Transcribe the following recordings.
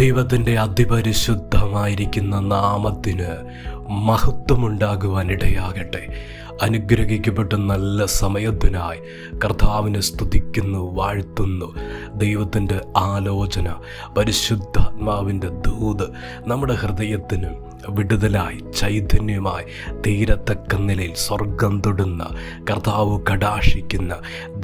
ദൈവത്തിൻ്റെ അതിപരിശുദ്ധമായിരിക്കുന്ന നാമത്തിന് മഹത്വമുണ്ടാകുവാനിടയാകട്ടെ. അനുഗ്രഹിക്കപ്പെട്ട നല്ല സമയത്തിനായി കർത്താവിനെ സ്തുതിക്കുന്നു, വാഴ്ത്തുന്നു. ദൈവത്തിൻ്റെ ആലോചന, പരിശുദ്ധാത്മാവിൻ്റെ ദൂത് നമ്മുടെ ഹൃദയത്തിന് വിടുതലായി ചൈതന്യമായി തീരത്തക്ക നിലയിൽ സ്വർഗം തൊടുന്ന, കർത്താവ് കടാക്ഷിക്കുന്ന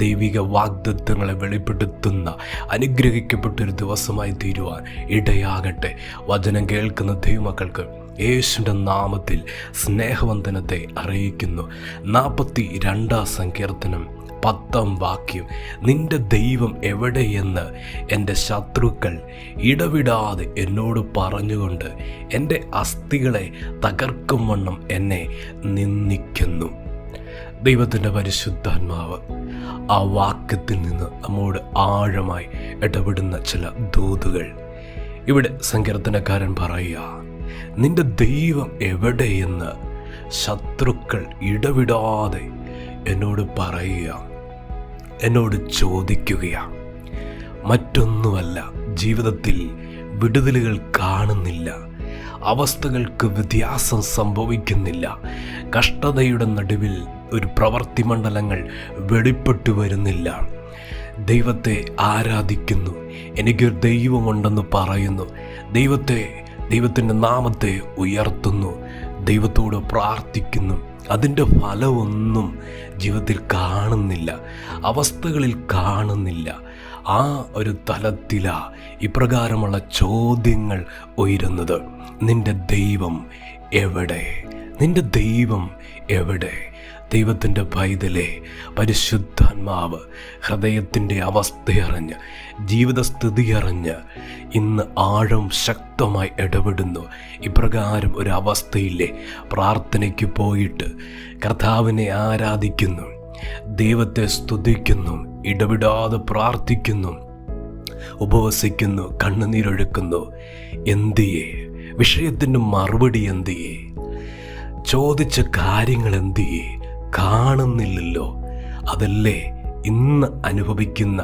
ദൈവിക വാഗ്ദത്തങ്ങളെ വെളിപ്പെടുത്തുന്ന അനുഗ്രഹിക്കപ്പെട്ടൊരു ദിവസമായി തീരുവാൻ ഇടയാകട്ടെ. വചനം കേൾക്കുന്ന ദൈവമക്കൾക്ക് യേശുവിൻ്റെ നാമത്തിൽ സ്നേഹവന്ദനത്തെ അറിയിക്കുന്നു. 42 സങ്കീർത്തനം 10 വാക്യം: നിന്റെ ദൈവം എവിടെയെന്ന് എൻ്റെ ശത്രുക്കൾ ഇടവിടാതെ എന്നോട് പറഞ്ഞുകൊണ്ട് എൻ്റെ അസ്ഥികളെ തകർക്കും വണ്ണം എന്നെ നിന്ദിക്കുന്നു. ദൈവത്തിൻ്റെ പരിശുദ്ധാത്മാവ് ആ വാക്യത്തിൽ നിന്ന് നമ്മോട് ആഴമായി ഇടപെടുന്ന ചില ദൂതുകൾ ഇവിടെ സങ്കീർത്തനക്കാരൻ പറയുക. നിന്റെ ദൈവം എവിടെയെന്ന് ശത്രുക്കൾ ഇടവിടാതെ എന്നോട് പറയുക, എന്നോട് ചോദിക്കുകയാണ്. മറ്റൊന്നുമല്ല, ജീവിതത്തിൽ വിടുതലുകൾ കാണുന്നില്ല, അവസ്ഥകൾക്ക് വ്യത്യാസം സംഭവിക്കുന്നില്ല, കഷ്ടതയുടെ നടുവിൽ ഒരു പ്രവൃത്തി മണ്ഡലങ്ങൾ വെളിപ്പെട്ടു വരുന്നില്ല. ദൈവത്തെ ആരാധിക്കുന്നു, എനിക്കൊരു ദൈവമുണ്ടെന്ന് പറയുന്നു, ദൈവത്തിൻ്റെ നാമത്തെ ഉയർത്തുന്നു, ദൈവത്തോട് പ്രാർത്ഥിക്കുന്നു. അതിൻ്റെ ഫലമൊന്നും ജീവിതത്തിൽ കാണുന്നില്ല, അവസ്ഥകളിൽ കാണുന്നില്ല. ആ ഒരു തലത്തിലാണ് ഇപ്രകാരമുള്ള ചോദ്യങ്ങൾ ഉയരുന്നത്. നിന്റെ ദൈവം എവിടെ? നിന്റെ ദൈവം എവിടെ? ദൈവത്തിൻ്റെ പൈതലെ, പരിശുദ്ധാത്മാവ് ഹൃദയത്തിൻ്റെ അവസ്ഥയറിഞ്ഞ്, ജീവിതസ്ഥിതി അറിഞ്ഞ് ഇന്ന് ആഴം ശക്തമായി ഇടപെടുന്നു. ഇപ്രകാരം ഒരു അവസ്ഥയിലെ പ്രാർത്ഥനയ്ക്ക് പോയിട്ട് കർത്താവിനെ ആരാധിക്കുന്നു, ദൈവത്തെ സ്തുതിക്കുന്നു, ഇടവിടാതെ പ്രാർത്ഥിക്കുന്നു, ഉപവസിക്കുന്നു, കണ്ണുനീരൊഴുക്കുന്നു. എന്തിയേ? വിഷയത്തിൻ്റെ മറുപടി എന്തിയേ? ചോദിച്ച കാര്യങ്ങൾ എന്തിയേ? കാണുന്നില്ലല്ലോ. അതല്ലേ ഇന്ന് അനുഭവിക്കുന്ന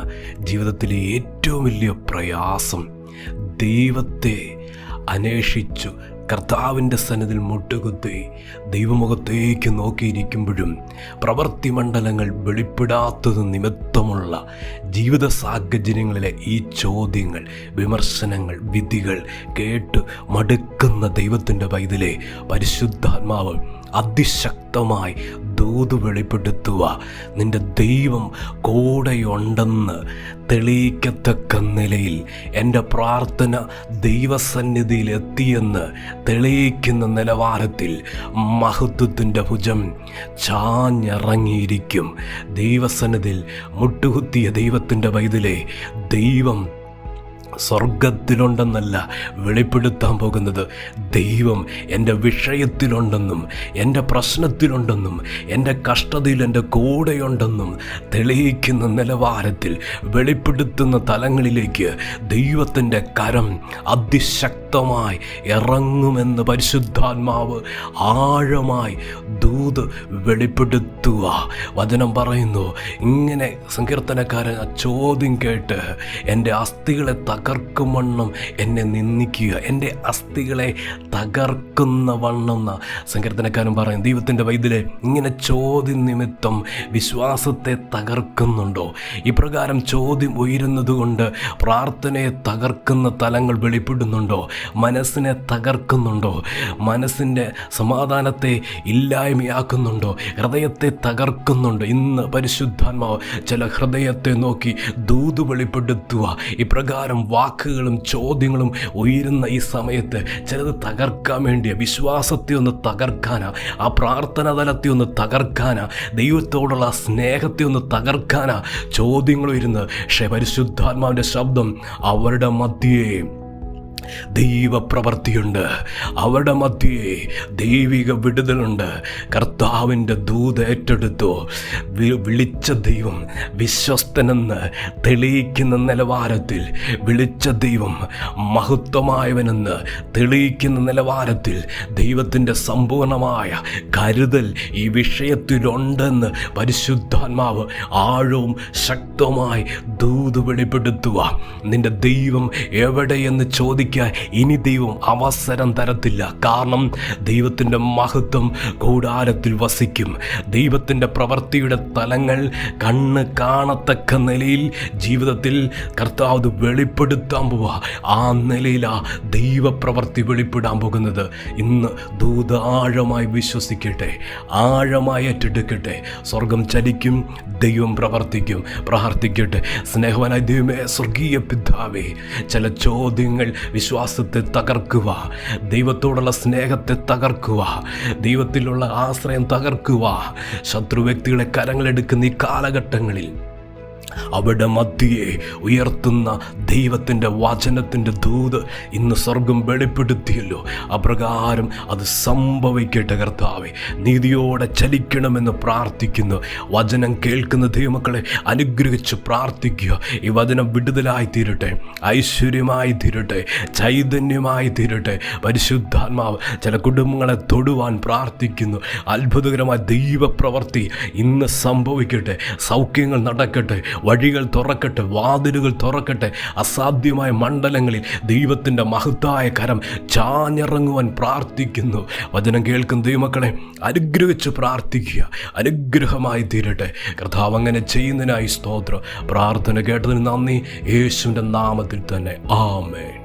ജീവിതത്തിലെ ഏറ്റവും വലിയ പ്രയാസം. ദൈവത്തെ അന്വേഷിച്ചു കർത്താവിൻ്റെ സന്നിധിയിൽ മുട്ടുകുത്തി ദൈവമുഖത്തേക്ക് നോക്കിയിരിക്കുമ്പോഴും പ്രവൃത്തി മണ്ഡലങ്ങൾ വെളിപ്പെടാത്തത് നിമിത്തമുള്ള ജീവിത സാഹചര്യങ്ങളിലെ ഈ ചോദ്യങ്ങൾ, വിമർശനങ്ങൾ, വിധികൾ കേട്ട് മടുക്കുന്ന ദൈവത്തിൻ്റെ പൈതലെ, പരിശുദ്ധാത്മാവ് അതിശക്തമായി ദൂത് വെളിപ്പെടുത്തുക. നിന്റെ ദൈവം കൂടെയുണ്ടെന്ന് തെളിയിക്കത്തക്ക നിലയിൽ എൻ്റെ പ്രാർത്ഥന ദൈവസന്നിധിയിൽ എത്തിയെന്ന് തെളിയിക്കുന്ന നിലവാരത്തിൽ മഹത്വത്തിൻ്റെ ഭുജം ചാഞ്ഞിറങ്ങിയിരിക്കും. ദൈവസന്നിധിയിൽ മുട്ടുകുത്തിയ ദൈവത്തിൻ്റെ പൈതലെ, ദൈവം സ്വർഗത്തിലുണ്ടെന്നല്ല വെളിപ്പെടുത്താൻ പോകുന്നത്, ദൈവം എൻ്റെ വിഷയത്തിലുണ്ടെന്നും എൻ്റെ പ്രശ്നത്തിലുണ്ടെന്നും എൻ്റെ കഷ്ടതയിൽ എൻ്റെ കൂടെയുണ്ടെന്നും തെളിയിക്കുന്ന നിലവാരത്തിൽ വെളിപ്പെടുത്തുന്ന തലങ്ങളിലേക്ക് ദൈവത്തിൻ്റെ കരം അതിശക്തമായി ഇറങ്ങുമെന്ന് പരിശുദ്ധാത്മാവ് ആഴമായി ദൂത് വെളിപ്പെടുത്തുക. വചനം പറയുന്നു, ഇങ്ങനെ സങ്കീർത്തനക്കാരൻ ആ ചോദ്യം കേട്ട് എൻ്റെ അസ്ഥികളെ തകർക്കും വണ്ണം എന്നെ നിന്ദിക്കുക, എൻ്റെ അസ്ഥികളെ തകർക്കുന്ന വണ്ണം എന്ന സങ്കീർത്തനക്കാരൻ പറയും. ദൈവത്തിൻ്റെ പൈതലെ, ഇങ്ങനെ ചോദ്യം നിമിത്തം വിശ്വാസത്തെ തകർക്കുന്നുണ്ടോ? ഇപ്രകാരം ചോദ്യം ഉയരുന്നത് കൊണ്ട് പ്രാർത്ഥനയെ തകർക്കുന്ന തലങ്ങൾ വെളിപ്പെടുന്നുണ്ടോ? മനസ്സിനെ തകർക്കുന്നുണ്ടോ? മനസ്സിൻ്റെ സമാധാനത്തെ ഇല്ലായ്മയാക്കുന്നുണ്ടോ? ഹൃദയത്തെ തകർക്കുന്നുണ്ടോ? ഇന്ന് പരിശുദ്ധാത്മാവ് ചില ഹൃദയത്തെ നോക്കി ദൂത് വെളിപ്പെടുത്തുക. ഇപ്രകാരം വാക്കുകളും ചോദ്യങ്ങളും ഉയരുന്ന ഈ സമയത്ത് ചിലത് തകർക്കാൻ വേണ്ടിയ വിശ്വാസത്തെ ഒന്ന് തകർക്കാനാ, ആ പ്രാർത്ഥന തലത്തെ ഒന്ന് തകർക്കാനാ, ദൈവത്തോടുള്ള സ്നേഹത്തെ ഒന്ന് തകർക്കാനാ ചോദ്യങ്ങൾ ഉയരുന്നത്. പക്ഷേ പരിശുദ്ധാത്മാവിൻ്റെ ശബ്ദം, അവരുടെ മധ്യേ ദൈവപ്രവൃത്തിയുണ്ട്, അവരുടെ മധ്യേ ദൈവിക വിടുതലുണ്ട്. കർത്താവിൻ്റെ ദൂത് ഏറ്റെടുത്തു. വിളിച്ച ദൈവം വിശ്വസ്തനെന്ന് തെളിയിക്കുന്ന നിലവാരത്തിൽ, വിളിച്ച ദൈവം മഹത്വമായവനെന്ന് തെളിയിക്കുന്ന നിലവാരത്തിൽ ദൈവത്തിൻ്റെ സമ്പൂർണമായ കരുതൽ ഈ വിഷയത്തിലുണ്ടെന്ന് പരിശുദ്ധാത്മാവ് ആഴവും ശക്തമായി ദൂത് വെളിപ്പെടുത്തുക. നിന്റെ ദൈവം എവിടെയെന്ന് ചോദിക്കാൻ പ്രാർത്ഥിക്കാൻ ഇനി ദൈവം അവസരം തരത്തില്ല. കാരണം ദൈവത്തിൻ്റെ മഹത്വം കൂടാരത്തിൽ വസിക്കും. ദൈവത്തിൻ്റെ പ്രവൃത്തിയുടെ തലങ്ങൾ കണ്ണ് കാണത്തക്ക നിലയിൽ ജീവിതത്തിൽ കർത്താവ് വെളിപ്പെടുത്താൻ പോവുക. ആ നിലയിലാ ദൈവപ്രവൃത്തി വെളിപ്പെടാൻ പോകുന്നത്. ഇന്ന് ദൂത ആഴമായി വിശ്വസിക്കട്ടെ, ആഴമായി ഏറ്റെടുക്കട്ടെ. സ്വർഗം ചലിക്കും, ദൈവം പ്രവർത്തിക്കും. പ്രാർത്ഥിക്കട്ടെ. സ്നേഹവാനായ ദൈവമേ, സ്വർഗീയ പിതാവേ, ചില ചോദ്യങ്ങൾ വിശ്വാസത്തെ തകർക്കുക, ദൈവത്തോടുള്ള സ്നേഹത്തെ തകർക്കുക, ദൈവത്തിലുള്ള ആശ്രയം തകർക്കുക. ശത്രു വ്യക്തികളെ കരങ്ങളെടുക്കുന്ന ഈ കാലഘട്ടങ്ങളിൽ അവിടെ മധ്യയെ ഉയർത്തുന്ന ദൈവത്തിൻ്റെ വചനത്തിൻ്റെ ദൂത് ഇന്ന് സ്വർഗം വെളിപ്പെടുത്തിയല്ലോ. അപ്രകാരം അത് സംഭവിക്കട്ടെ കർത്താവേ. നീതിയോടെ ചലിക്കണമെന്ന് പ്രാർത്ഥിക്കുന്നു. വചനം കേൾക്കുന്ന ദൈവമക്കളെ അനുഗ്രഹിച്ച് പ്രാർത്ഥിക്കുക. ഈ വചനം വിടുതലായി തീരട്ടെ, ഐശ്വര്യമായി തീരട്ടെ, ചൈതന്യമായി തീരട്ടെ. പരിശുദ്ധാത്മാവ് ചില കുടുംബങ്ങളെ തൊടുവാൻ പ്രാർത്ഥിക്കുന്നു. അത്ഭുതകരമായ ദൈവപ്രവൃത്തി ഇന്ന് സംഭവിക്കട്ടെ. സൗഖ്യങ്ങൾ നടക്കട്ടെ, വഴികൾ തുറക്കട്ടെ, വാതിലുകൾ തുറക്കട്ടെ. അസാധ്യമായ മണ്ഡലങ്ങളിൽ ദൈവത്തിൻ്റെ മഹത്തായ കരം ചാഞ്ഞിറങ്ങുവാൻ പ്രാർത്ഥിക്കുന്നു. വചനം കേൾക്കുന്ന ദൈവമക്കളെ അനുഗ്രഹിച്ച് പ്രാർത്ഥിക്കുക. അനുഗ്രഹമായി തീരട്ടെ. കർത്താവ് അങ്ങനെ ചെയ്യുന്നതിനായി സ്തോത്രം. പ്രാർത്ഥന കേട്ടതിന് നന്ദി. യേശുവിൻ്റെ നാമത്തിൽ തന്നെ ആമേൻ.